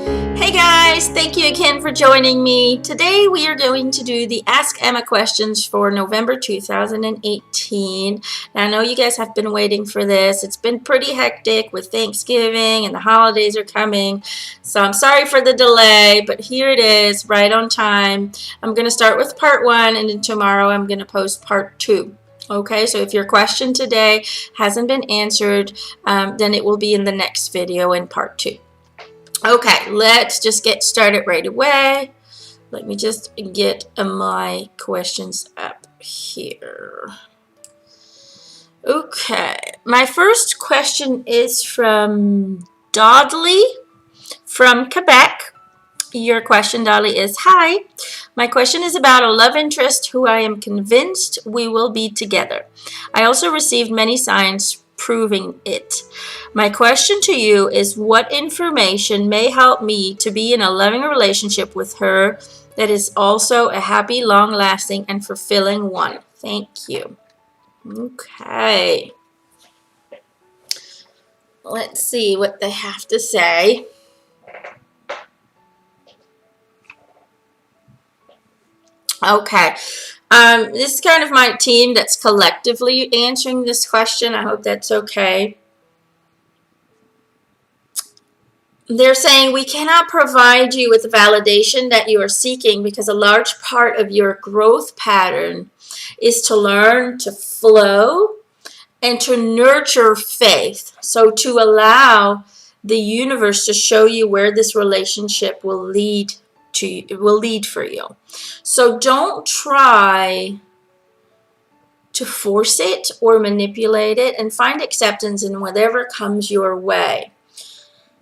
Hey guys, thank you again for joining me. Today we are going to do the Ask Emma questions for November 2018. Now I know you guys have been waiting for this. It's been pretty hectic with Thanksgiving and the holidays are coming. So I'm sorry for the delay, but here it is, right on time. I'm going to start with part 1 and then tomorrow I'm going to post part 2. Okay, so if your question today hasn't been answered, then it will be in the next video in part 2. Okay, let's just get started right away. Let me just get my questions up here. Okay, my first question is from Dodley from Quebec. Your question, Dodley, is, hi, my question is about a love interest who I am convinced we will be together. I also received many signs proving it. My question to you is, what information may help me to be in a loving relationship with her that is also a happy, long-lasting, and fulfilling one? Thank you. Okay. Let's see what they have to say. Okay. This is kind of my team that's collectively answering this question. I hope that's okay. They're saying we cannot provide you with the validation that you are seeking because a large part of your growth pattern is to learn to flow and to nurture faith. So to allow the universe to show you where this relationship will lead for you. So don't try to force it or manipulate it, and find acceptance in whatever comes your way.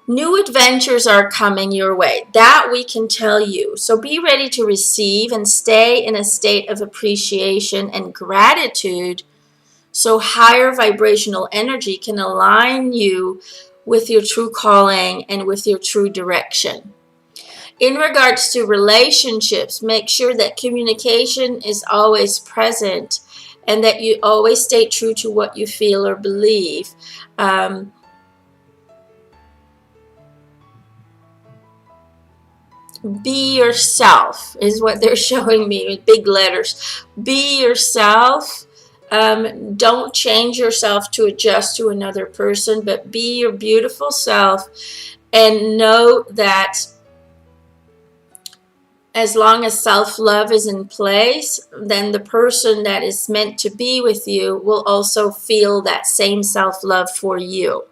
New adventures are coming your way. That we can tell you. So be ready to receive and stay in a state of appreciation and gratitude so higher vibrational energy can align you with your true calling and with your true direction. In regards to relationships, make sure that communication is always present and that you always stay true to what you feel or believe. Be yourself is what they're showing me with big letters. Be yourself. Don't change yourself to adjust to another person, but be your beautiful self, and know that as long as self-love is in place, then the person that is meant to be with you will also feel that same self-love for you.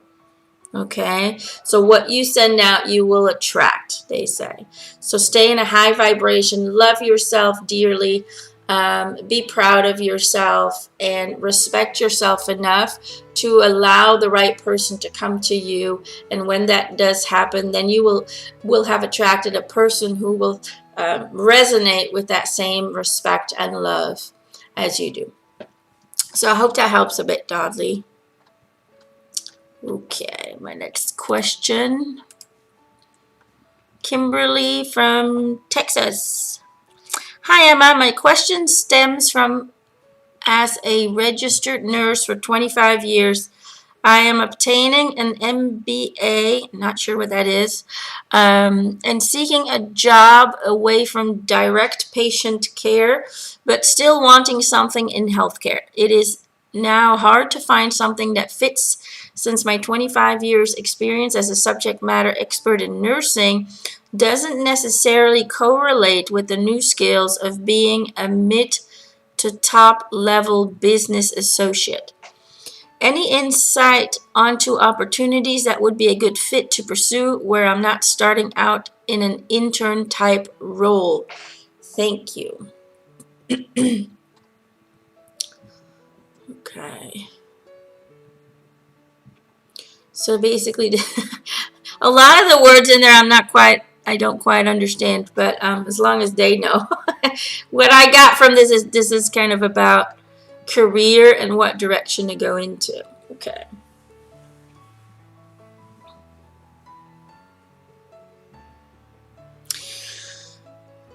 Okay, so what you send out, you will attract, they say. So stay in a high vibration, love yourself dearly, be proud of yourself, and respect yourself enough to allow the right person to come to you. And when that does happen, then you will have attracted a person who will resonate with that same respect and love as you do. So I hope that helps a bit, Dodley. Okay, my next question. Kimberly from Texas. Hi Emma, my question stems from as a registered nurse for 25 years. I am obtaining an MBA, not sure what that is, and seeking a job away from direct patient care, but still wanting something in healthcare. It is now hard to find something that fits since my 25 years experience as a subject matter expert in nursing doesn't necessarily correlate with the new skills of being a mid to top level business associate. Any insight onto opportunities that would be a good fit to pursue where I'm not starting out in an intern type role? Thank you. Okay. So basically, a lot of the words in there I don't quite understand, but as long as they know. What I got from this is kind of about career and what direction to go into. Okay.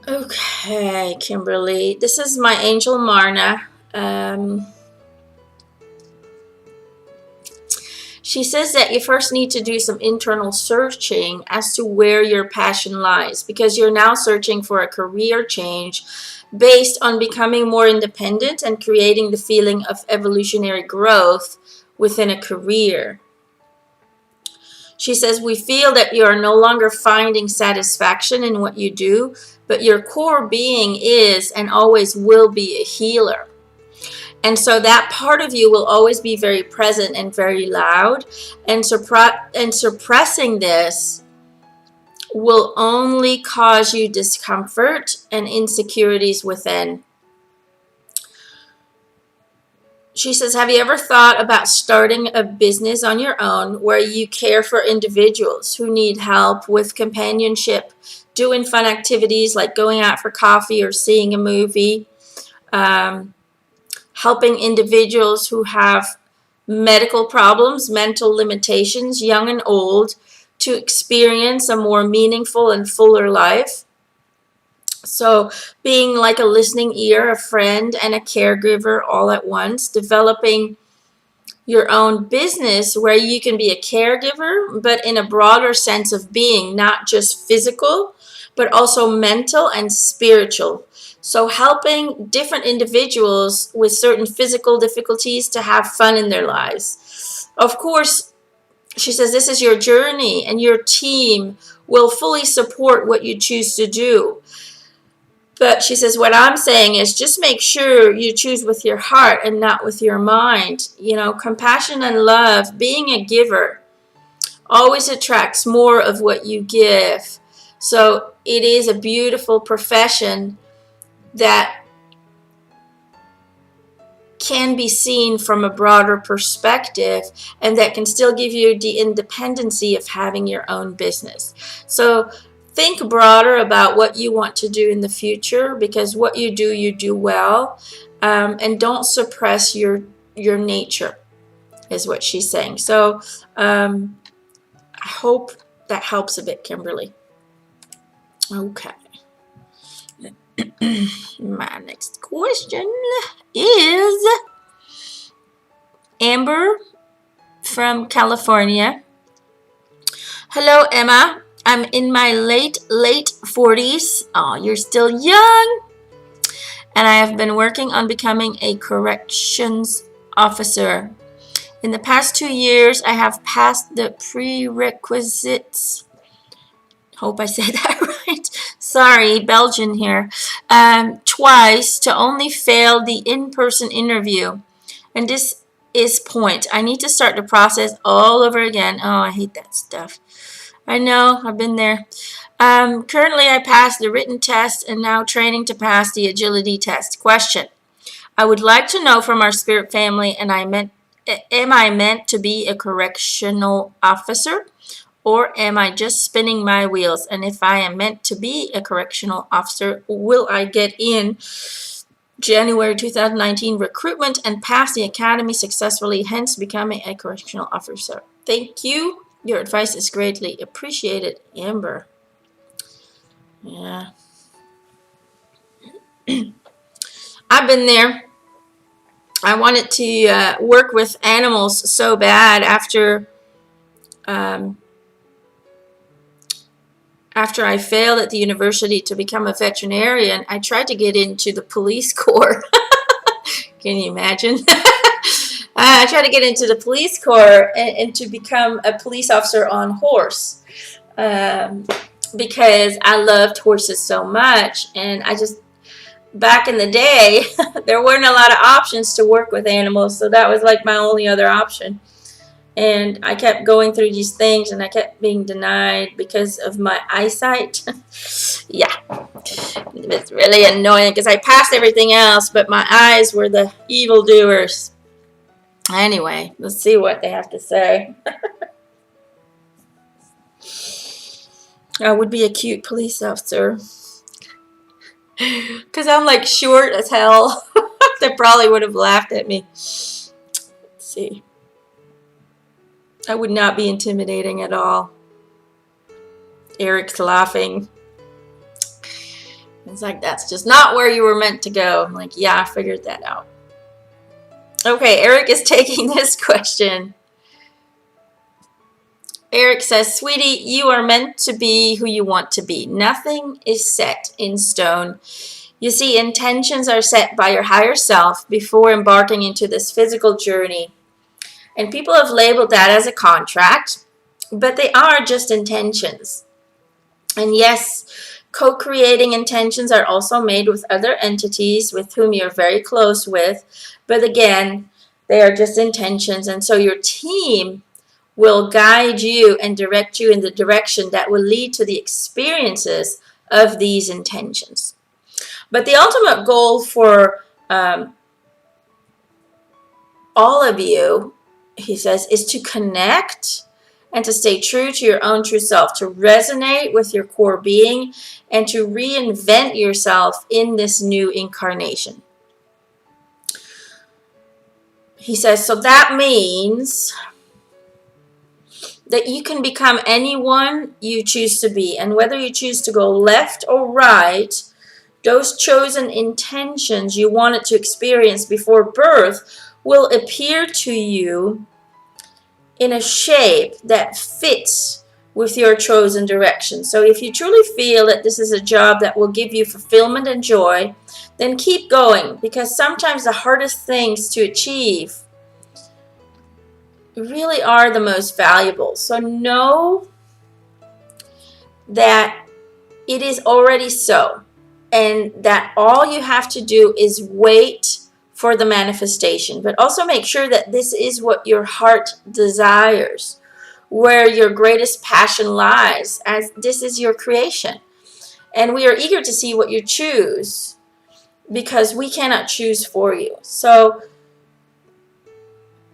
Okay, Kimberly. This is my angel She says that you first need to do some internal searching as to where your passion lies, because you're now searching for a career change based on becoming more independent and creating the feeling of evolutionary growth within a career. She says, we feel that you are no longer finding satisfaction in what you do, but your core being is and always will be a healer. And so that part of you will always be very present and very loud. And suppressing this will only cause you discomfort and insecurities within. She says, have you ever thought about starting a business on your own where you care for individuals who need help with companionship, doing fun activities like going out for coffee or seeing a movie, helping individuals who have medical problems, mental limitations, young and old, to experience a more meaningful and fuller life? So being like a listening ear, a friend, and a caregiver all at once, developing your own business where you can be a caregiver, but in a broader sense of being, not just physical, but also mental and spiritual. So helping different individuals with certain physical difficulties to have fun in their lives. Of course, she says this is your journey and your team will fully support what you choose to do. But she says, what I'm saying is just make sure you choose with your heart and not with your mind. You know, compassion and love, being a giver, always attracts more of what you give. So it is a beautiful profession that can be seen from a broader perspective and that can still give you the independency of having your own business. So think broader about what you want to do in the future, because what you do well, and don't suppress your nature, is what she's saying. So I hope that helps a bit, Kimberly. Okay. My next question is Amber from California. Hello, Emma. I'm in my late 40s. Oh, you're still young. And I have been working on becoming a corrections officer. In the past 2 years, I have passed the prerequisites. Hope I said that right. Sorry, Belgian here. Twice to only fail the in-person interview. And this is point. I need to start the process all over again. Oh, I hate that stuff. I know, I've been there. Currently, I passed the written test and now training to pass the agility test. Question. I would like to know from our spirit family, and am I meant to be a correctional officer? Or am I just spinning my wheels? And if I am meant to be a correctional officer, will I get in January 2019 recruitment and pass the academy successfully, hence becoming a correctional officer? Thank you. Your advice is greatly appreciated, Amber. Yeah. I've been there. I wanted to work with animals so bad after I failed at the university to become a veterinarian. I tried to get into the police corps. Can you imagine? I tried to get into the police corps and to become a police officer on horse, because I loved horses so much. And I just, back in the day, there weren't a lot of options to work with animals, so that was like my only other option. And I kept going through these things and I kept being denied because of my eyesight. Yeah, it's really annoying because I passed everything else, but my eyes were the evildoers. Anyway, let's see what they have to say. I would be a cute police officer because I'm like short as hell. They probably would have laughed at me. Let's see. I would not be intimidating at all. Eric's laughing. It's like, that's just not where you were meant to go. I'm like, yeah, I figured that out. Okay, Eric is taking this question. Eric says, sweetie, you are meant to be who you want to be. Nothing is set in stone. You see, intentions are set by your higher self before embarking into this physical journey. And people have labeled that as a contract, but they are just intentions. And yes, co-creating intentions are also made with other entities with whom you're very close with. But again, they are just intentions. And so your team will guide you and direct you in the direction that will lead to the experiences of these intentions. But the ultimate goal for all of you, he says, is to connect and to stay true to your own true self, to resonate with your core being, and to reinvent yourself in this new incarnation. He says, so that means that you can become anyone you choose to be. And whether you choose to go left or right, those chosen intentions you wanted to experience before birth will appear to you in a shape that fits with your chosen direction. So if you truly feel that this is a job that will give you fulfillment and joy, then keep going, because sometimes the hardest things to achieve really are the most valuable. So know that it is already so, and that all you have to do is wait for the manifestation. But also make sure that this is what your heart desires, where your greatest passion lies, as this is your creation. And we are eager to see what you choose, because we cannot choose for you. So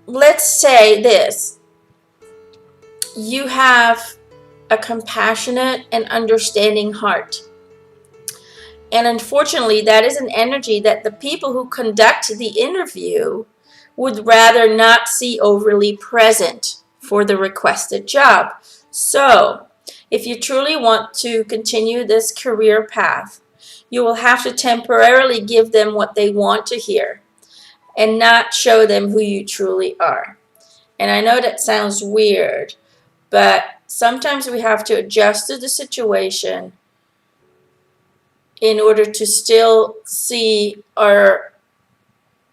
let's say this: you have a compassionate and understanding heart. And unfortunately, that is an energy that the people who conduct the interview would rather not see overly present for the requested job. So, if you truly want to continue this career path, you will have to temporarily give them what they want to hear and not show them who you truly are. And I know that sounds weird, but sometimes we have to adjust to the situation in order to still see our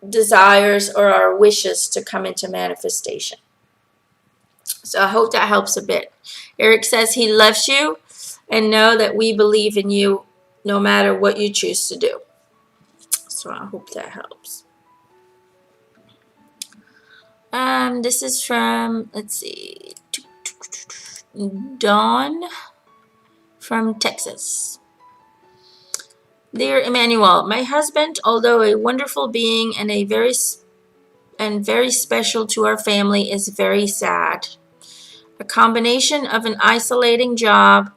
desires or our wishes to come into manifestation. So I hope that helps a bit. Eric says he loves you, and know that we believe in you no matter what you choose to do. So I hope that helps. This is from, let's see, Dawn from Texas. Dear Emanuelle, my husband, although a wonderful being and very special to our family, is very sad. A combination of an isolating job,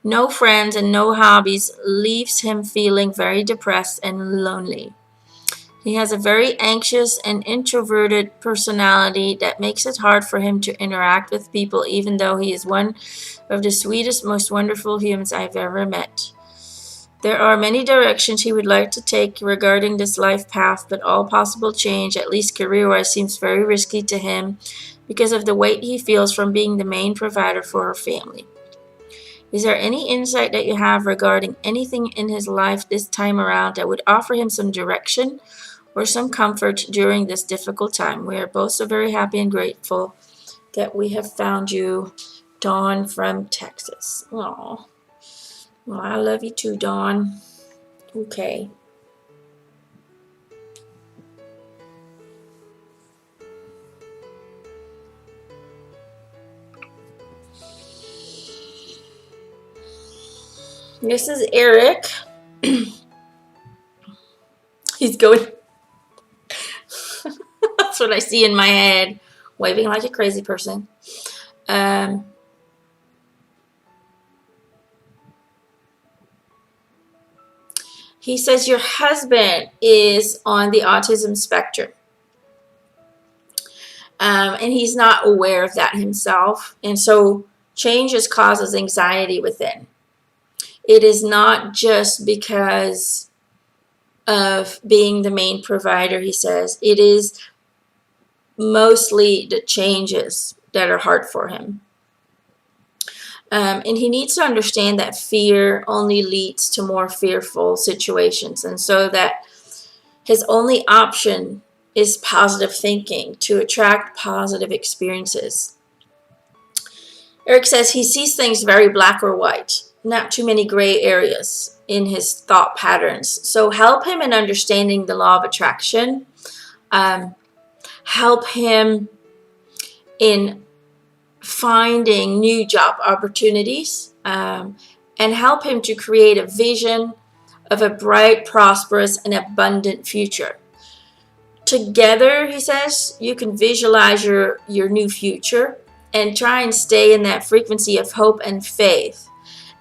no friends, and no hobbies leaves him feeling very depressed and lonely. He has a very anxious and introverted personality that makes it hard for him to interact with people, even though he is one of the sweetest, most wonderful humans I've ever met. There are many directions he would like to take regarding this life path, but all possible change, at least career-wise, seems very risky to him because of the weight he feels from being the main provider for our family. Is there any insight that you have regarding anything in his life this time around that would offer him some direction or some comfort during this difficult time? We are both so very happy and grateful that we have found you. Dawn from Texas. Aww. Well, I love you too, Dawn. Okay. This is Eric. He's going. That's what I see in my head. Waving like a crazy person. He says your husband is on the autism spectrum. And he's not aware of that himself. And so changes causes anxiety within. It is not just because of being the main provider, he says. It is mostly the changes that are hard for him. And he needs to understand that fear only leads to more fearful situations. And so that his only option is positive thinking to attract positive experiences. Eric says he sees things very black or white, not too many gray areas in his thought patterns. So help him in understanding the law of attraction. Help him in finding new job opportunities, and help him to create a vision of a bright, prosperous, and abundant future. Together, he says, you can visualize your new future and try and stay in that frequency of hope and faith.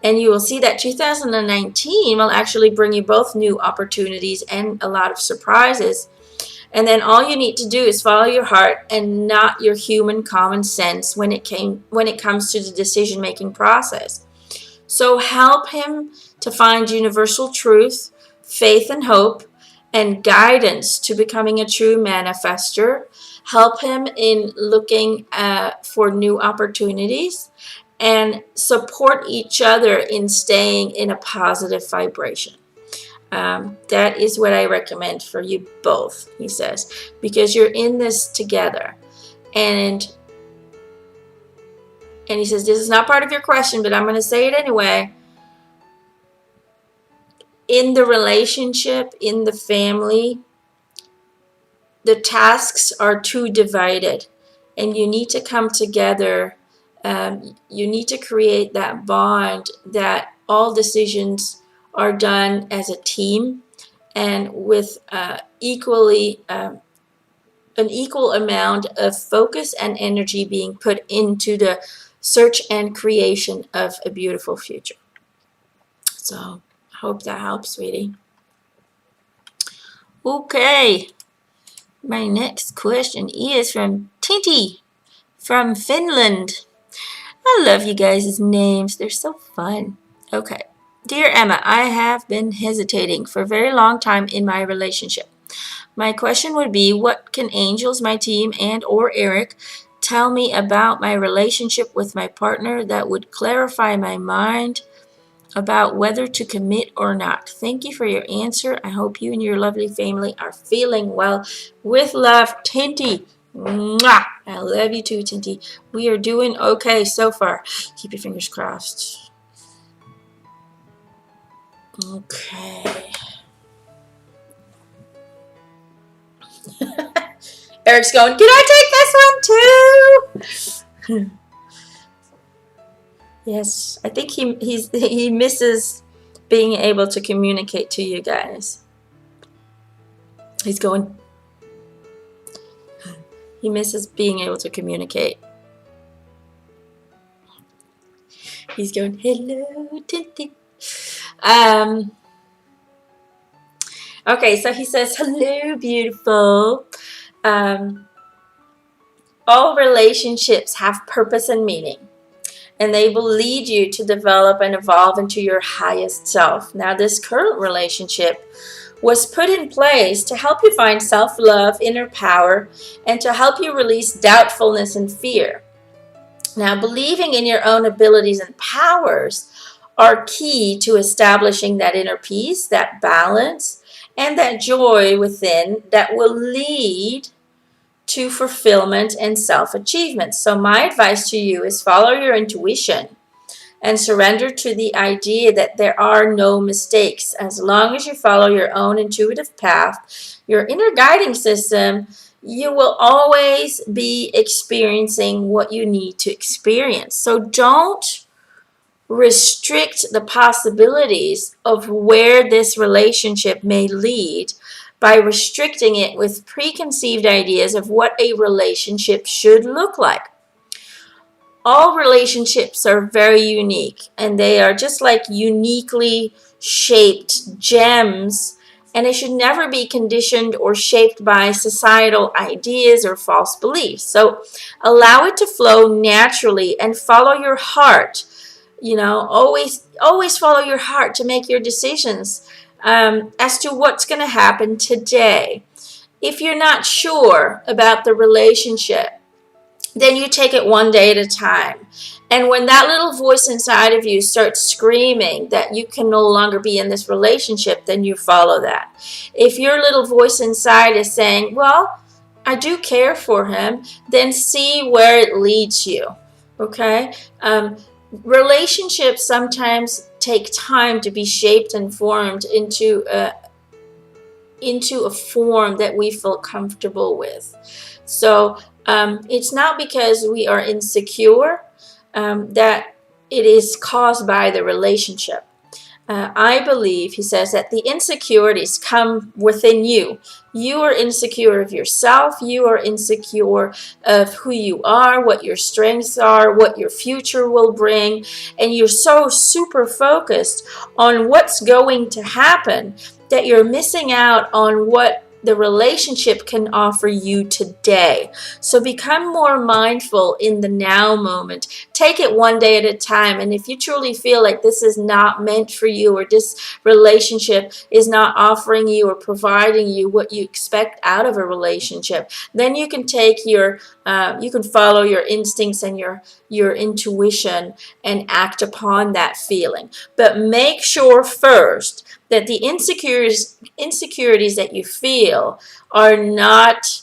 And you will see that 2019 will actually bring you both new opportunities and a lot of surprises. And then all you need to do is follow your heart and not your human common sense when it comes to the decision-making process. So help him to find universal truth, faith and hope, and guidance to becoming a true manifester. Help him in looking for new opportunities, and support each other in staying in a positive vibration. That is what I recommend for you both, he says, because you're in this together. And he says, this is not part of your question, but I'm going to say it anyway. In the relationship, in the family, the tasks are too divided, and you need to come together. You need to create that bond that all decisions are done as a team and with an equal amount of focus and energy being put into the search and creation of a beautiful future. So I hope that helps, sweetie. Okay, my next question is from Tinty from Finland. I love you guys' names. They're so fun. Okay. Dear Emma, I have been hesitating for a very long time in my relationship. My question would be, what can angels, my team, and or Eric tell me about my relationship with my partner that would clarify my mind about whether to commit or not? Thank you for your answer. I hope you and your lovely family are feeling well. With love, Tinty. Mwah! I love you too, Tinty. We are doing okay so far. Keep your fingers crossed. Okay. Eric's going, can I take this one too? Yes, I think he misses being able to communicate to you guys. He's going, he misses being able to communicate. He's going, hello, Tinty. Okay, so he says, hello, beautiful. All relationships have purpose and meaning, and they will lead you to develop and evolve into your highest self. Now, this current relationship was put in place to help you find self-love, inner power, and to help you release doubtfulness and fear. Now, believing in your own abilities and powers are key to establishing that inner peace, that balance, and that joy within that will lead to fulfillment and self-achievement. So my advice to you is follow your intuition and surrender to the idea that there are no mistakes. As long as you follow your own intuitive path, your inner guiding system, you will always be experiencing what you need to experience. So don't restrict the possibilities of where this relationship may lead by restricting it with preconceived ideas of what a relationship should look like. All relationships are very unique, and they are just like uniquely shaped gems, and they should never be conditioned or shaped by societal ideas or false beliefs. So allow it to flow naturally and follow your heart. You know, always follow your heart to make your decisions as to what's going to happen today. If you're not sure about the relationship, then you take it one day at a time. And when that little voice inside of you starts screaming that you can no longer be in this relationship, then you follow that. If your little voice inside is saying, well, I do care for him, then see where it leads you. Okay? Relationships sometimes take time to be shaped and formed into a form that we feel comfortable with. So it's not because we are insecure that it is caused by the relationship. I believe, he says, that the insecurities come within you. You are insecure of yourself. You are insecure of who you are, what your strengths are, what your future will bring. And you're so super focused on what's going to happen that you're missing out on what the relationship can offer you today. So become more mindful in the now moment. Take it one day at a time. And if you truly feel like this is not meant for you, or this relationship is not offering you or providing you what you expect out of a relationship, then you can take you can follow your instincts and your intuition and act upon that feeling. But make sure first that the insecurities that you feel are not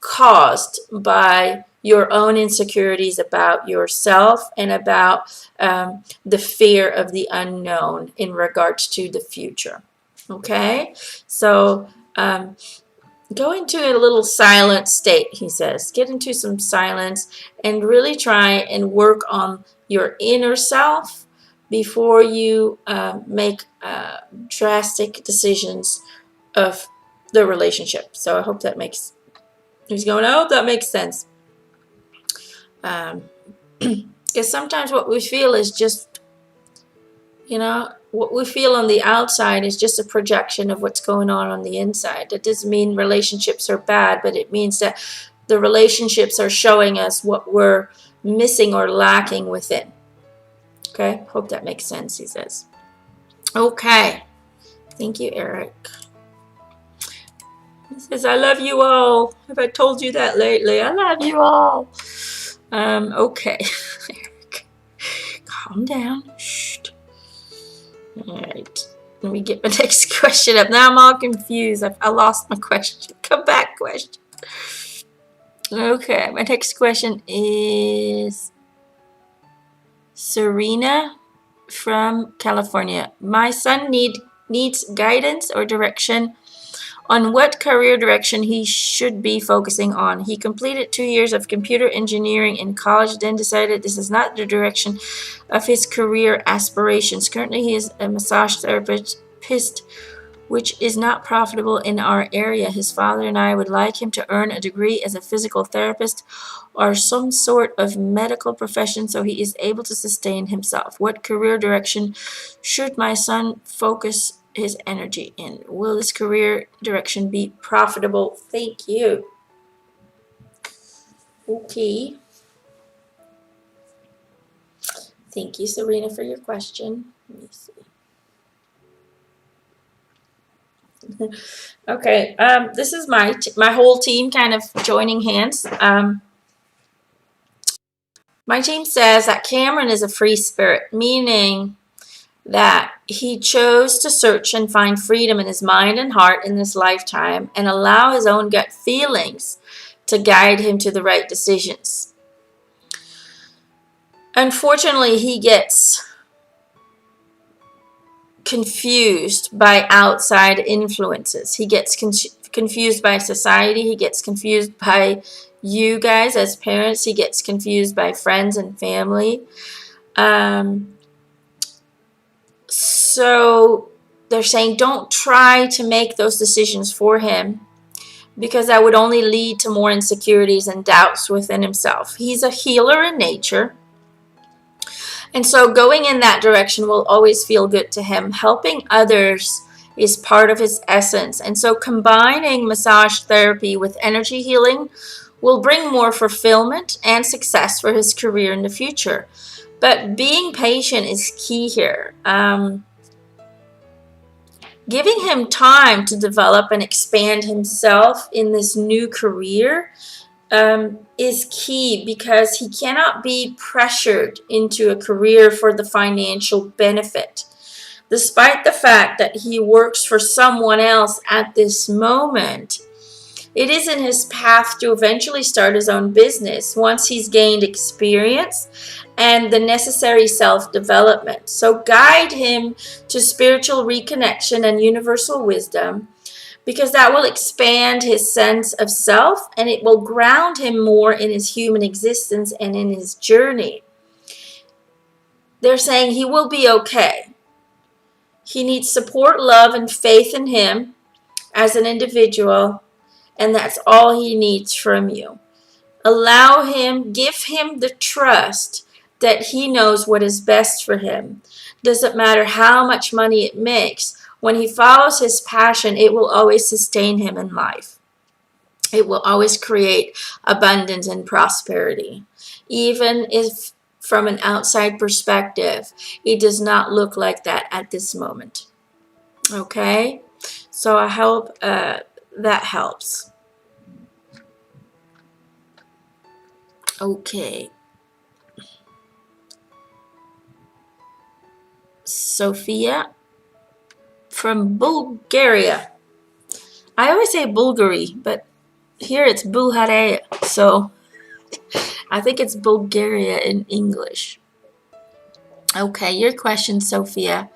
caused by your own insecurities about yourself and about the fear of the unknown in regards to the future. Okay? So go into a little silent state, he says. Get into some silence and really try and work on your inner self before you make drastic decisions of the relationship. So I hope that makes, he's going, I hope that makes sense. Because sometimes what we feel is just, what we feel on the outside is just a projection of what's going on the inside. That doesn't mean relationships are bad, but it means that the relationships are showing us what we're missing or lacking within. Okay, hope that makes sense, he says. Okay, thank you, Eric. He says, I love you all. Have I told you that lately? I love you all. Okay, Eric, calm down. Shh. All right, let me get my next question up. Now I'm all confused. I lost my question. Come back, question. Okay, my next question is Serena from California. My son needs guidance or direction on what career direction he should be focusing on. He completed 2 years of computer engineering in college, then decided this is not the direction of his career aspirations. Currently, he is a massage therapist, which is not profitable in our area. His father and I would like him to earn a degree as a physical therapist or some sort of medical profession so he is able to sustain himself. What career direction should my son focus his energy in? Will this career direction be profitable? Thank you. Okay. Thank you, Serena, for your question. Let me see. Okay, this is my whole team kind of joining hands. My team says that Cameron is a free spirit, meaning that he chose to search and find freedom in his mind and heart in this lifetime and allow his own gut feelings to guide him to the right decisions. Unfortunately, he gets confused by outside influences. He gets confused by society. He gets confused by you guys as parents. He gets confused by friends and family. So they're saying don't try to make those decisions for him, because that would only lead to more insecurities and doubts within himself. He's a healer in nature. And so going in that direction will always feel good to him. Helping others is part of his essence. And so combining massage therapy with energy healing will bring more fulfillment and success for his career in the future. But being patient is key here. Giving him time to develop and expand himself in this new career is key because he cannot be pressured into a career for the financial benefit. Despite the fact that he works for someone else at this moment, it is in his path to eventually start his own business once he's gained experience and the necessary self-development. So guide him to spiritual reconnection and universal wisdom, because that will expand his sense of self and it will ground him more in his human existence and in his journey. They're saying he will be okay. He needs support, love, and faith in him as an individual, and that's all he needs from you. Allow him, give him the trust that he knows what is best for him. Doesn't matter how much money it makes. When he follows his passion, it will always sustain him in life. It will always create abundance and prosperity. Even if from an outside perspective, it does not look like that at this moment. Okay? So I hope that helps. Okay. Sophia from Bulgaria. I always say Bulgari, but here it's Bulgaria, so I think it's Bulgaria in English. Okay, your question, Sophia.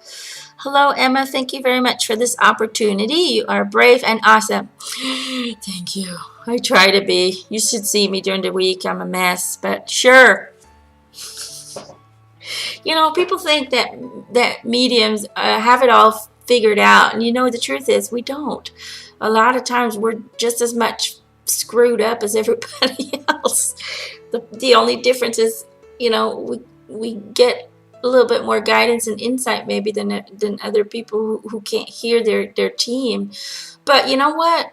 Hello, Emma. Thank you very much for this opportunity. You are brave and awesome. Thank you. I try to be. You should see me during the week. I'm a mess, but sure. You know, people think that mediums have it all figured out, and you know the truth is we don't. A lot of times we're just as much screwed up as everybody else. The only difference is, you know, we get a little bit more guidance and insight maybe than other people who can't hear their team. But you know what?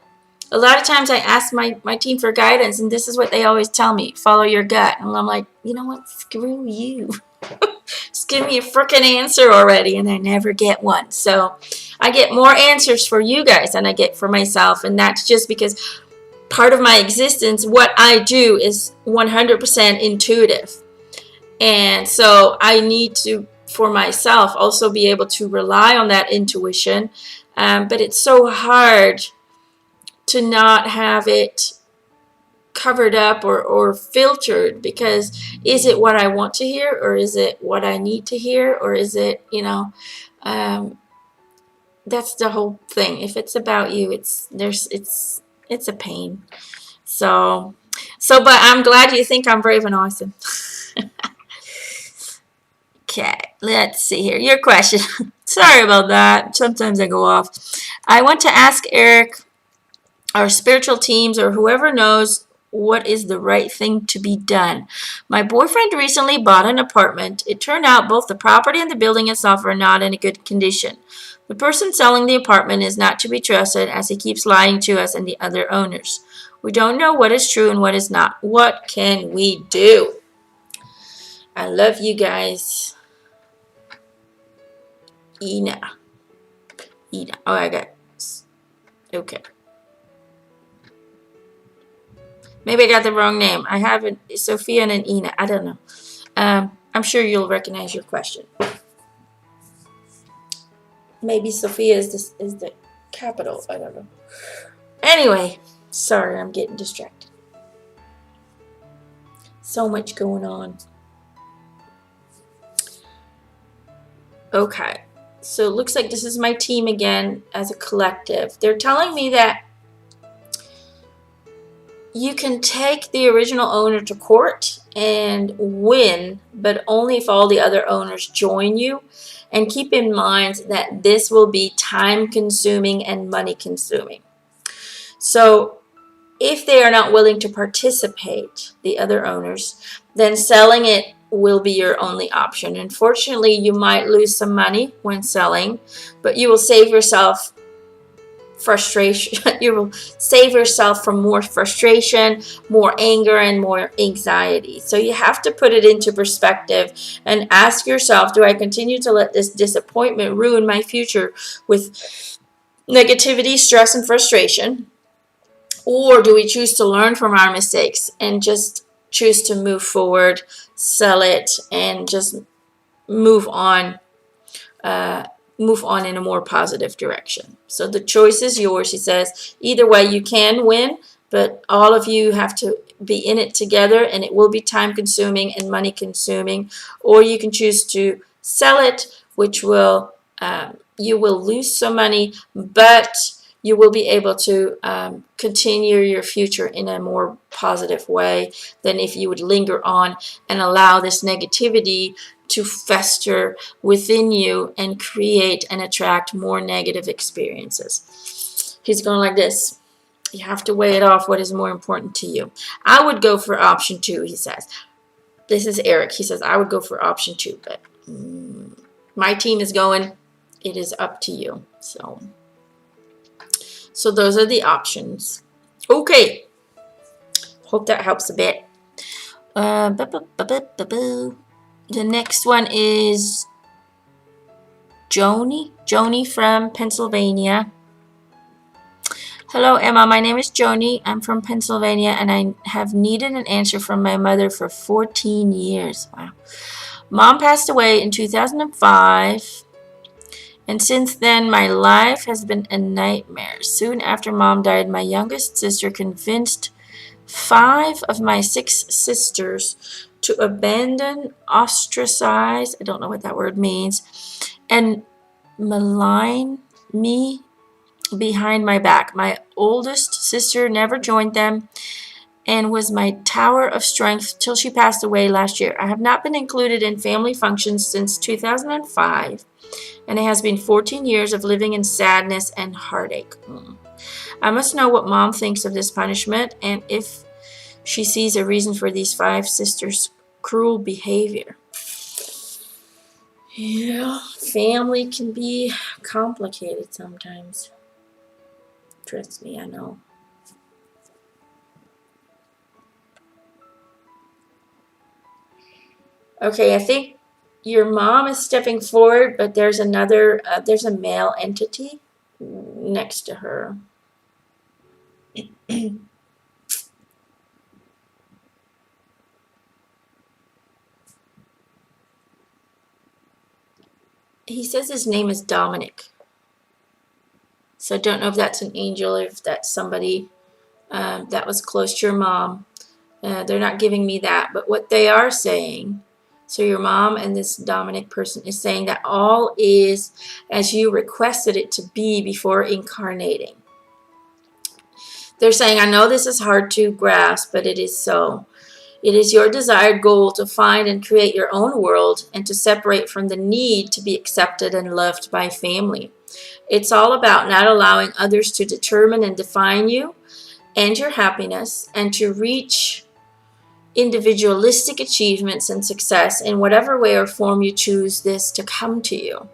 A lot of times I ask my team for guidance, and this is what they always tell me: follow your gut. And I'm like, you know what? Screw you. Just give me a freaking answer already, and I never get one. So I get more answers for you guys than I get for myself, and that's just because part of my existence, what I do is 100% intuitive. And so I need to, for myself, also be able to rely on that intuition. But it's so hard to not have it covered up or filtered, because is it what I want to hear, or is it what I need to hear, or is it, you know, that's the whole thing. If it's about you, it's a pain. So but I'm glad you think I'm brave and awesome. Okay, let's see here. Your question. Sorry about that. Sometimes I go off. I want to ask Eric, our spiritual teams, or whoever knows what is the right thing to be done. My boyfriend recently bought an apartment. It turned out both the property and the building itself are not in a good condition. The person selling the apartment is not to be trusted, as he keeps lying to us and the other owners. We don't know what is true and what is not. What can we do? I love you guys. Ina. Oh, I got. Okay. Maybe I got the wrong name. I have Sophia and an Ina. I don't know. I'm sure you'll recognize your question. Maybe Sophia is the capital. I don't know. Anyway, sorry, I'm getting distracted. So much going on. Okay. So it looks like this is my team again as a collective. They're telling me that you can take the original owner to court and win, but only if all the other owners join you. And keep in mind that this will be time-consuming and money-consuming. So if they are not willing to participate, the other owners, then selling it will be your only option. Unfortunately, you might lose some money when selling, but you will save yourself frustration. You will save yourself from more frustration, more anger, and more anxiety. So you have to put it into perspective and ask yourself, do I continue to let this disappointment ruin my future with negativity, stress, and frustration? Or do we choose to learn from our mistakes and just choose to move forward, sell it, and just move on in a more positive direction? So the choice is yours, he says. Either way, you can win, but all of you have to be in it together, and it will be time consuming and money consuming. Or you can choose to sell it, which will you will lose some money, but you will be able to continue your future in a more positive way than if you would linger on and allow this negativity to fester within you and create and attract more negative experiences. He's going like this. You have to weigh it off. What is more important to you? I would go for option 2, he says. This is Eric. He says, I would go for option 2, but my team is going. It is up to you. So those are the options. Okay. Hope that helps a bit. The next one is Joni from Pennsylvania. Hello, Emma. My name is Joni. I'm from Pennsylvania, and I have needed an answer from my mother for 14 years. Wow. Mom passed away in 2005, and since then, my life has been a nightmare. Soon after Mom died, my youngest sister convinced 5 of my 6 sisters to abandon, ostracize, I don't know what that word means, and malign me behind my back. My oldest sister never joined them and was my tower of strength till she passed away last year. I have not been included in family functions since 2005, and it has been 14 years of living in sadness and heartache. I must know what Mom thinks of this punishment and if she sees a reason for these 5 sisters' cruel behavior. Yeah, family can be complicated sometimes. Trust me, I know. Okay, I think your mom is stepping forward, but there's another, there's a male entity next to her. He says his name is Dominic. So I don't know if that's an angel or if that's somebody that was close to your mom. They're not giving me that, but what they are saying, so your mom and this Dominic person is saying that all is as you requested it to be before incarnating. They're saying, I know this is hard to grasp, but it is so. It is your desired goal to find and create your own world and to separate from the need to be accepted and loved by family. It's all about not allowing others to determine and define you and your happiness, and to reach individualistic achievements and success in whatever way or form you choose this to come to you.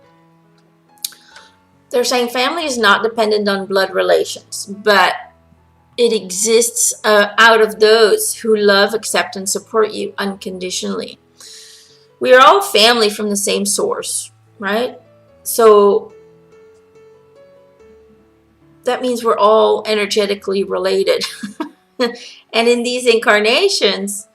They're saying family is not dependent on blood relations, but it exists out of those who love, accept, and support you unconditionally. We are all family from the same source, right? So that means we're all energetically related. And in these incarnations,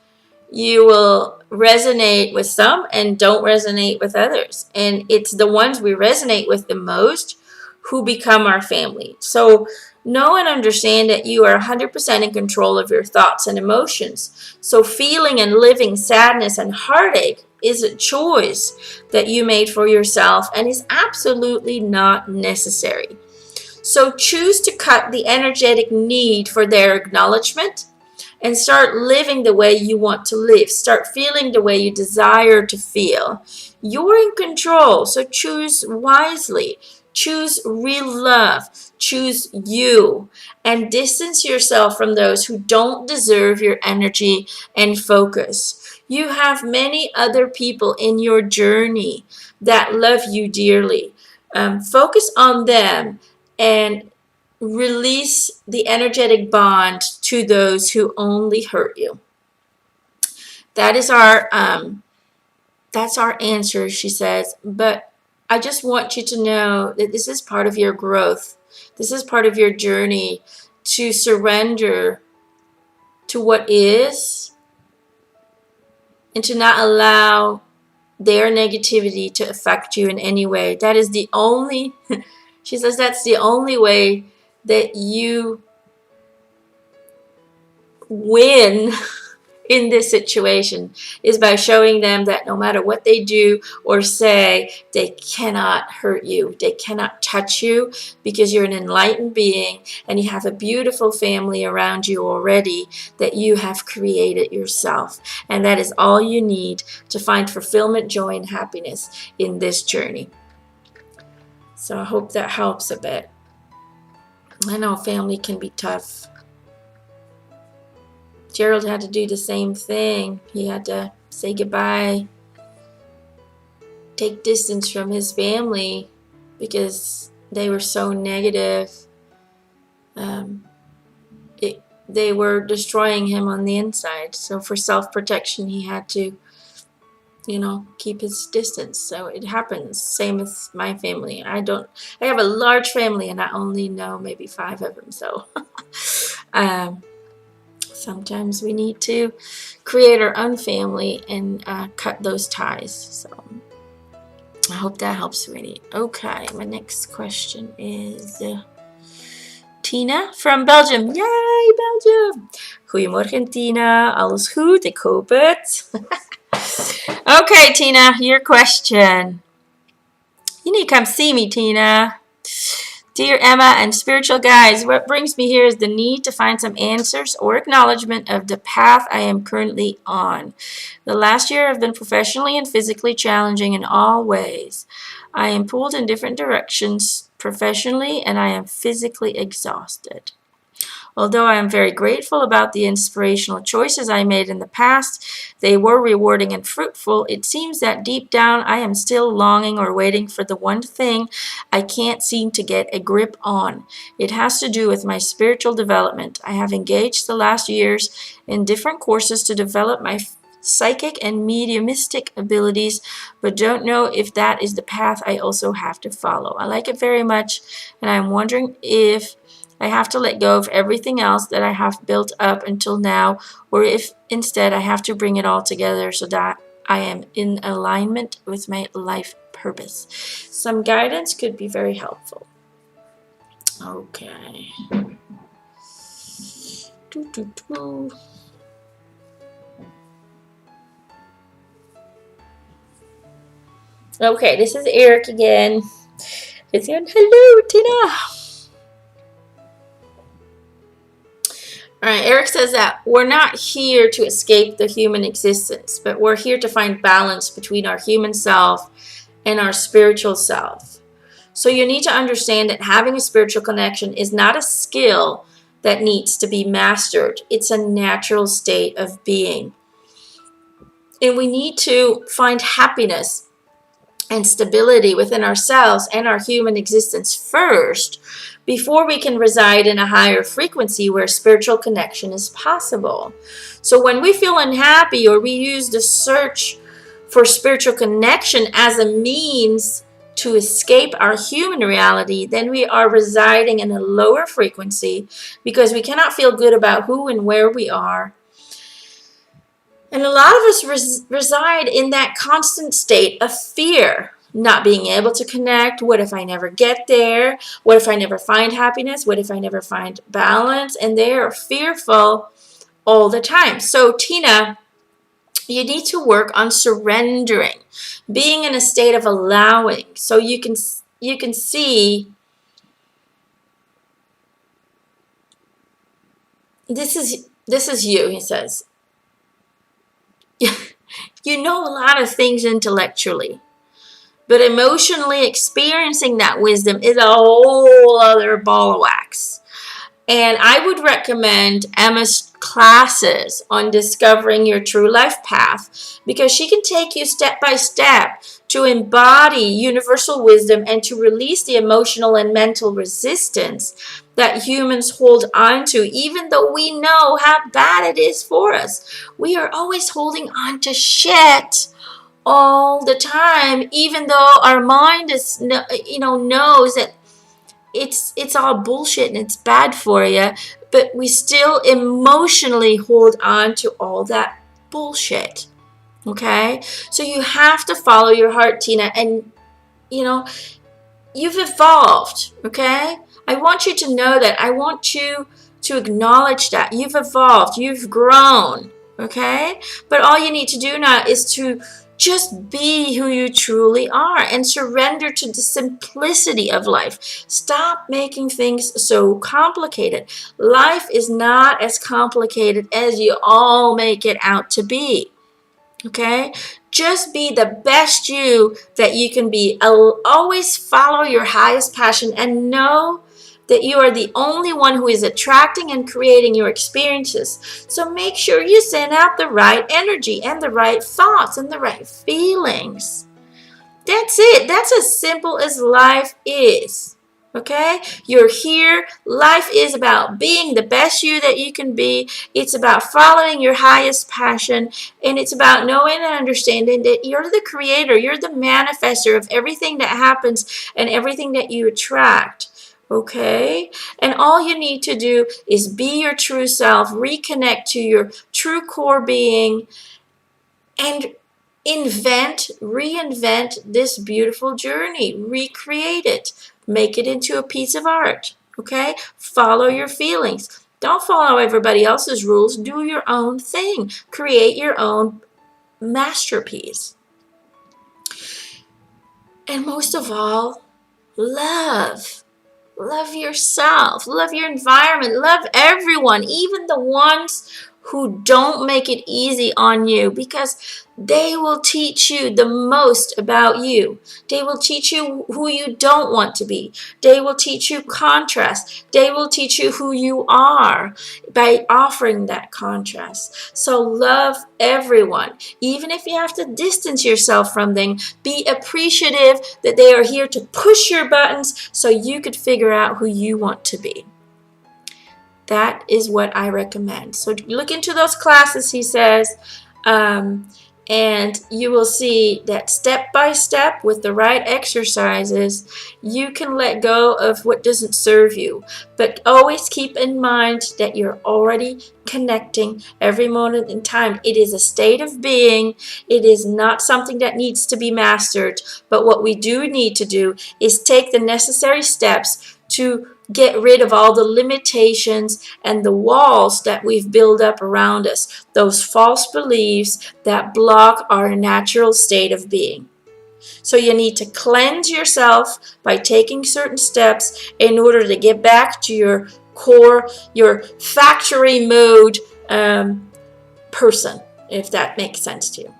you will resonate with some and don't resonate with others. And it's the ones we resonate with the most who become our family. So know and understand that you are 100% in control of your thoughts and emotions. So feeling and living sadness and heartache is a choice that you made for yourself and is absolutely not necessary. So choose to cut the energetic need for their acknowledgement and start living the way you want to live. Start feeling the way you desire to feel. You're in control, so choose wisely. Choose real love. Choose you. And distance yourself from those who don't deserve your energy and focus. You have many other people in your journey that love you dearly. Focus on them and release the energetic bond to those who only hurt you. That is that's our answer, she says. But I just want you to know that this is part of your growth. This is part of your journey to surrender to what is and to not allow their negativity to affect you in any way. That is the only, she says, that's the only way that you win in this situation, is by showing them that no matter what they do or say, they cannot hurt you. They cannot touch you, because you're an enlightened being and you have a beautiful family around you already that you have created yourself. And that is all you need to find fulfillment, joy, and happiness in this journey. So I hope that helps a bit. I know family can be tough. Gerald had to do the same thing. He had to say goodbye, take distance from his family because they were so negative. They were destroying him on the inside. So for self-protection, he had to, keep his distance. So it happens. Same with my family. I have a large family and I only know maybe 5 of them. So sometimes we need to create our own family and cut those ties. So I hope that helps, sweetie. Okay, my next question is Tina from Belgium. Yay, Belgium! Goedemorgen, Tina. Alles goed? Ik hoop het. Okay, Tina, your question. You need to come see me, Tina. Dear Emma and spiritual guides, what brings me here is the need to find some answers or acknowledgement of the path I am currently on. The last year have been professionally and physically challenging in all ways. I am pulled in different directions professionally and I am physically exhausted. Although I am very grateful about the inspirational choices I made in the past, they were rewarding and fruitful, it seems that deep down I am still longing or waiting for the one thing I can't seem to get a grip on. It has to do with my spiritual development. I have engaged the last years in different courses to develop my psychic and mediumistic abilities, but don't know if that is the path I also have to follow. I like it very much, and I'm wondering if I have to let go of everything else that I have built up until now, or if instead I have to bring it all together so that I am in alignment with my life purpose. Some guidance could be very helpful. Okay. Okay, this is Eric again. He's saying, hello, Tina. All right, Eric says that we're not here to escape the human existence, but we're here to find balance between our human self and our spiritual self. So you need to understand that having a spiritual connection is not a skill that needs to be mastered. It's a natural state of being. And we need to find happiness and stability within ourselves and our human existence first, before we can reside in a higher frequency where spiritual connection is possible. So when we feel unhappy or we use the search for spiritual connection as a means to escape our human reality, then we are residing in a lower frequency because we cannot feel good about who and where we are. And a lot of us reside in that constant state of fear. Not being able to connect. What if I never get there? What if I never find happiness? What if I never find balance? And they are fearful all the time. So Tina, you need to work on surrendering, being in a state of allowing. So you can see this is you, he says. You know a lot of things intellectually, but emotionally experiencing that wisdom is a whole other ball of wax. And I would recommend Emma's classes on discovering your true life path, because she can take you step by step to embody universal wisdom and to release the emotional and mental resistance that humans hold on to, even though we know how bad it is for us. We are always holding on to shit all the time, even though our mind is, knows that it's all bullshit and it's bad for you, but we still emotionally hold on to all that bullshit. Okay? So you have to follow your heart, Tina, and you know, you've evolved, okay? I want you to know that. I want you to acknowledge that. You've evolved, you've grown, okay? But all you need to do now is to just be who you truly are and surrender to the simplicity of life. Stop making things so complicated. Life is not as complicated as you all make it out to be. Okay? Just be the best you that you can be. Always follow your highest passion and know that you are the only one who is attracting and creating your experiences. So make sure you send out the right energy and the right thoughts and the right feelings. That's it. That's as simple as life is. Okay? You're here. Life is about being the best you that you can be. It's about following your highest passion. And it's about knowing and understanding that you're the creator. You're the manifester of everything that happens and everything that you attract. Okay? And all you need to do is be your true self, reconnect to your true core being, and reinvent this beautiful journey, recreate it, make it into a piece of art, okay? Follow your feelings. Don't follow everybody else's rules. Do your own thing. Create your own masterpiece. And most of all, love. Love yourself. Love your environment. Love everyone, even the ones who don't make it easy on you, because they will teach you the most about you. They will teach you who you don't want to be. They will teach you contrast. They will teach you who you are by offering that contrast. So love everyone. Even if you have to distance yourself from them, be appreciative that they are here to push your buttons so you could figure out who you want to be. That is what I recommend. So look into those classes, he says, and you will see that step by step with the right exercises, you can let go of what doesn't serve you. But always keep in mind that you're already connecting every moment in time. It is a state of being. It is not something that needs to be mastered. But what we do need to do is take the necessary steps to get rid of all the limitations and the walls that we've built up around us, those false beliefs that block our natural state of being. So you need to cleanse yourself by taking certain steps in order to get back to your core, your factory mode person, if that makes sense to you.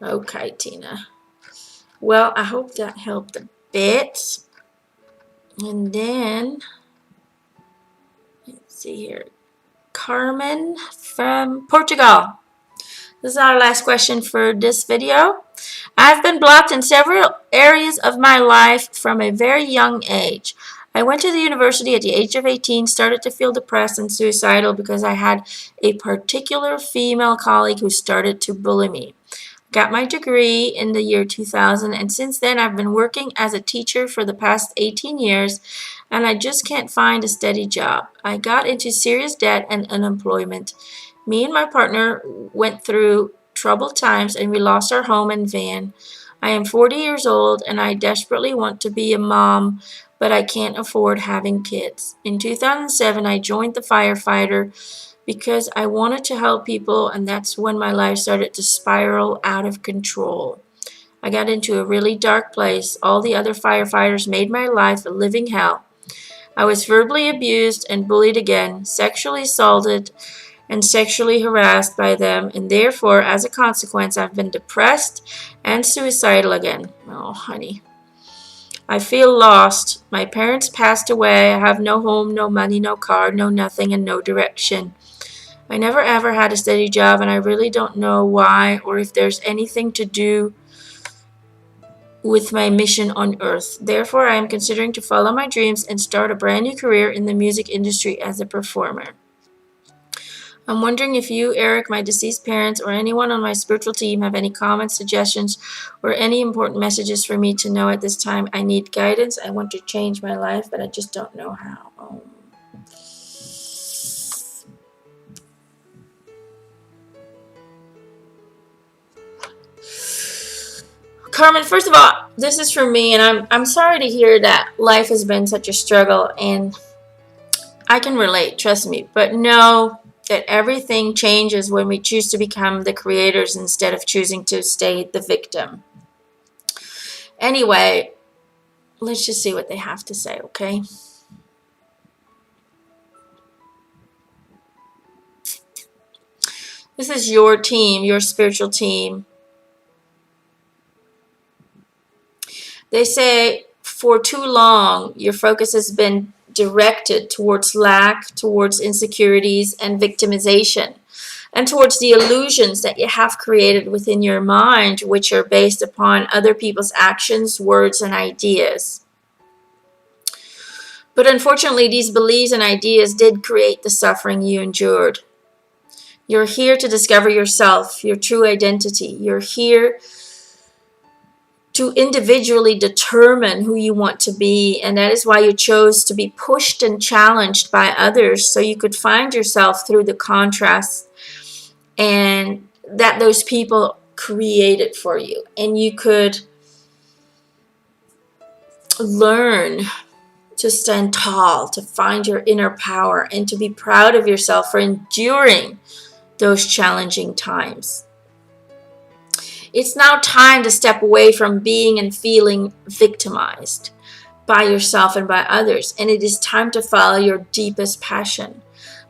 Okay, Tina. Well, I hope that helped a bit. And then, let's see here. Carmen from Portugal. This is our last question for this video. I've been blocked in several areas of my life from a very young age. I went to the university at the age of 18, started to feel depressed and suicidal because I had a particular female colleague who started to bully me. Got my degree in the year 2000, and since then I've been working as a teacher for the past 18 years, and I just can't find a steady job. I got into serious debt and unemployment. Me and my partner went through troubled times, and we lost our home and van. I am 40 years old, and I desperately want to be a mom, but I can't afford having kids. In 2007, I joined the firefighter because I wanted to help people, and that's when my life started to spiral out of control. I got into a really dark place. All the other firefighters made my life a living hell. I was verbally abused and bullied again, sexually assaulted, and sexually harassed by them, and therefore, as a consequence, I've been depressed and suicidal again. Oh, honey. I feel lost. My parents passed away. I have no home, no money, no car, no nothing, and no direction. I never ever had a steady job, and I really don't know why or if there's anything to do with my mission on earth. Therefore, I am considering to follow my dreams and start a brand new career in the music industry as a performer. I'm wondering if you, Eric, my deceased parents, or anyone on my spiritual team have any comments, suggestions, or any important messages for me to know at this time. I need guidance. I want to change my life, but I just don't know how. Carmen, first of all, this is for me, and I'm sorry to hear that life has been such a struggle, and I can relate, trust me, but know that everything changes when we choose to become the creators instead of choosing to stay the victim. Anyway, let's just see what they have to say, okay? This is your team, your spiritual team. They say for too long, your focus has been directed towards lack, towards insecurities and victimization, and towards the illusions that you have created within your mind, which are based upon other people's actions, words, and ideas. But unfortunately, these beliefs and ideas did create the suffering you endured. You're here to discover yourself, your true identity. You're here to individually determine who you want to be, and that is why you chose to be pushed and challenged by others, so you could find yourself through the contrasts and that those people created for you, and you could learn to stand tall, to find your inner power, and to be proud of yourself for enduring those challenging times. It's now time to step away from being and feeling victimized by yourself and by others, and it is time to follow your deepest passion.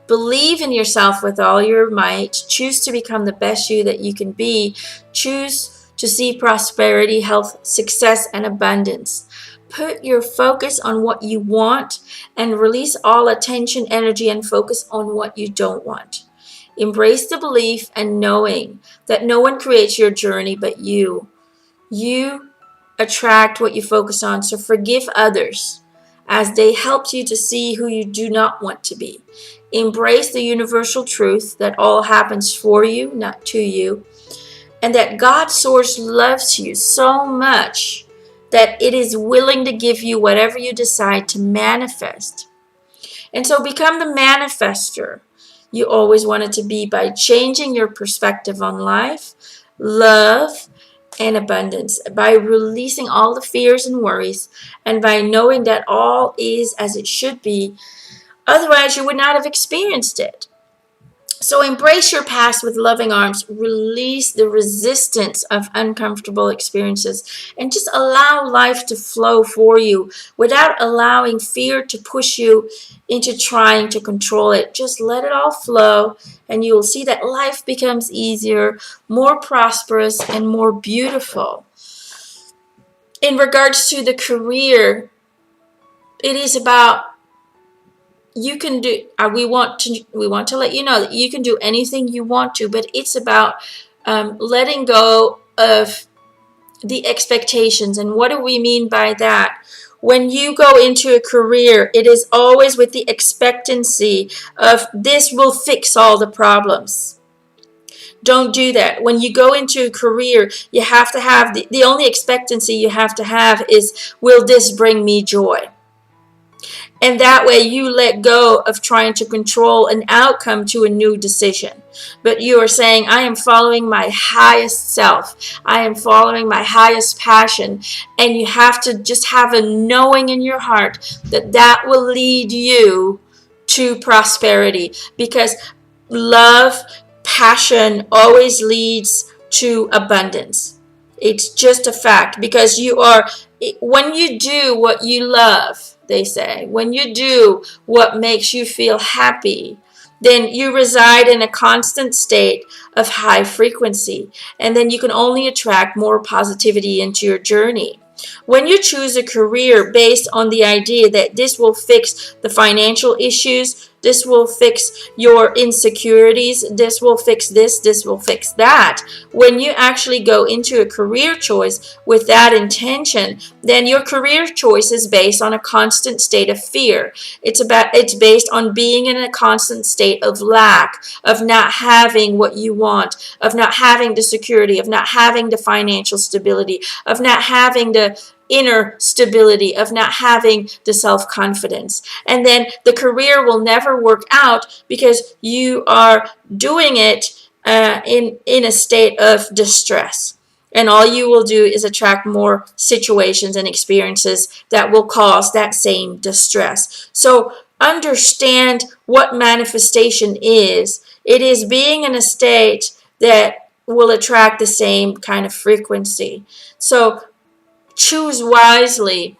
Believe in yourself with all your might. Choose to become the best you that you can be. Choose to see prosperity, health, success, and abundance. Put your focus on what you want and release all attention, energy, and focus on what you don't want. Embrace the belief and knowing that no one creates your journey but you. You attract what you focus on, so forgive others as they helped you to see who you do not want to be. Embrace the universal truth that all happens for you, not to you, and that God's source loves you so much that it is willing to give you whatever you decide to manifest. And so become the manifester you always wanted to be by changing your perspective on life, love, and abundance, by releasing all the fears and worries, and by knowing that all is as it should be. Otherwise, you would not have experienced it. So embrace your past with loving arms. Release the resistance of uncomfortable experiences and just allow life to flow for you without allowing fear to push you into trying to control it. Just let it all flow, and you will see that life becomes easier, more prosperous, and more beautiful. In regards to the career, it is about you can do. We want to let you know that you can do anything you want to, but it's about letting go of the expectations. And what do we mean by that? When you go into a career, it is always with the expectancy of this will fix all the problems. Don't do that. When you go into a career, you have to have the only expectancy you have to have is, will this bring me joy? And that way you let go of trying to control an outcome to a new decision. But you are saying, I am following my highest self. I am following my highest passion. And you have to just have a knowing in your heart that that will lead you to prosperity. Because love, passion always leads to abundance. It's just a fact. Because when you do what you love, they say, when you do what makes you feel happy, then you reside in a constant state of high frequency, and then you can only attract more positivity into your journey. When you choose a career based on the idea that this will fix the financial issues, This will fix your insecurities. This will fix this. This will fix that. When you actually go into a career choice with that intention, then your career choice is based on a constant state of fear. It's based on being in a constant state of lack, of not having what you want, of not having the security, of not having the financial stability, of not having the inner stability, of not having the self-confidence. And then the career will never work out because you are doing it in a state of distress. And all you will do is attract more situations and experiences that will cause that same distress. So understand what manifestation is. It is being in a state that will attract the same kind of frequency. So choose wisely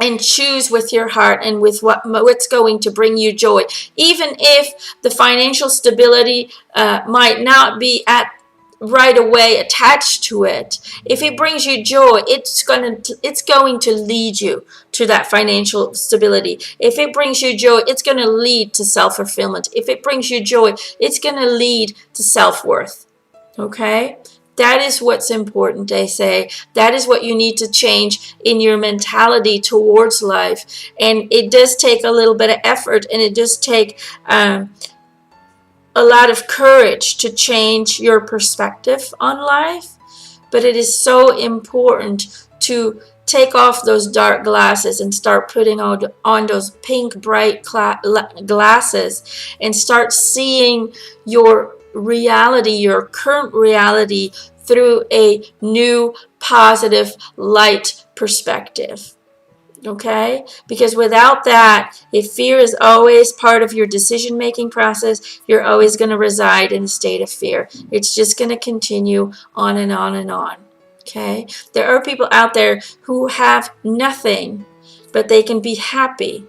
and choose with your heart and with what's going to bring you joy. Even if the financial stability might not be at right away attached to it, if it brings you joy, it's going to lead you to that financial stability. If it brings you joy, it's going to lead to self-fulfillment. If it brings you joy, it's going to lead to self-worth. Okay? That is what's important, they say. That is what you need to change in your mentality towards life. And it does take a little bit of effort, and it does take a lot of courage to change your perspective on life. But it is so important to take off those dark glasses and start putting on those pink, bright glasses and start seeing your reality, your current reality, through a new, positive, light perspective. Okay? Because without that, if fear is always part of your decision-making process, you're always going to reside in a state of fear. It's just going to continue on and on and on. Okay? There are people out there who have nothing, but they can be happy.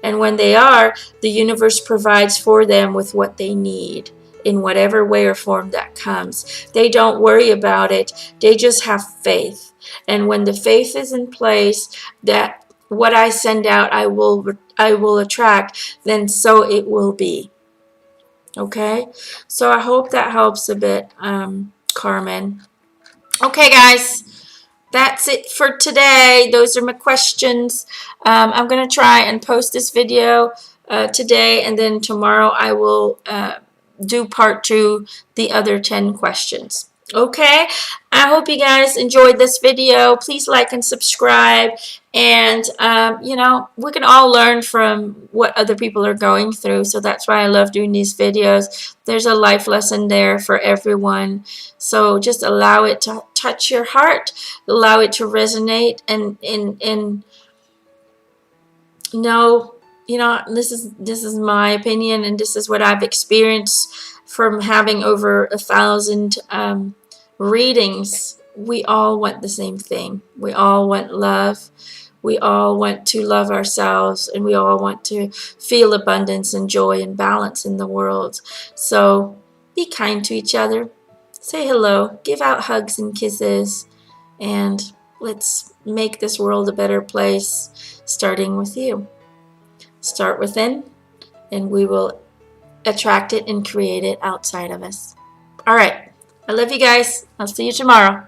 And when they are, the universe provides for them with what they need, in whatever way or form that comes. They don't worry about it. They just have faith. And when the faith is in place, that what I send out, I will attract, then so it will be. Okay? So I hope that helps a bit, Carmen. Okay, guys. That's it for today. Those are my questions. I'm going to try and post this video today, and then tomorrow I will do part 2, the other 10 questions. Okay, I hope you guys enjoyed this video. Please like and subscribe, and you know, we can all learn from what other people are going through, so that's why I love doing these videos. There's a life lesson there for everyone, so just allow it to touch your heart, allow it to resonate, and know, you know, this is my opinion, and this is what I've experienced from having over 1,000 readings. We all want the same thing. We all want love. We all want to love ourselves, and we all want to feel abundance and joy and balance in the world. So be kind to each other. Say hello. Give out hugs and kisses. And let's make this world a better place, starting with you. Start within, and we will attract it and create it outside of us. All right. I love you guys. I'll see you tomorrow.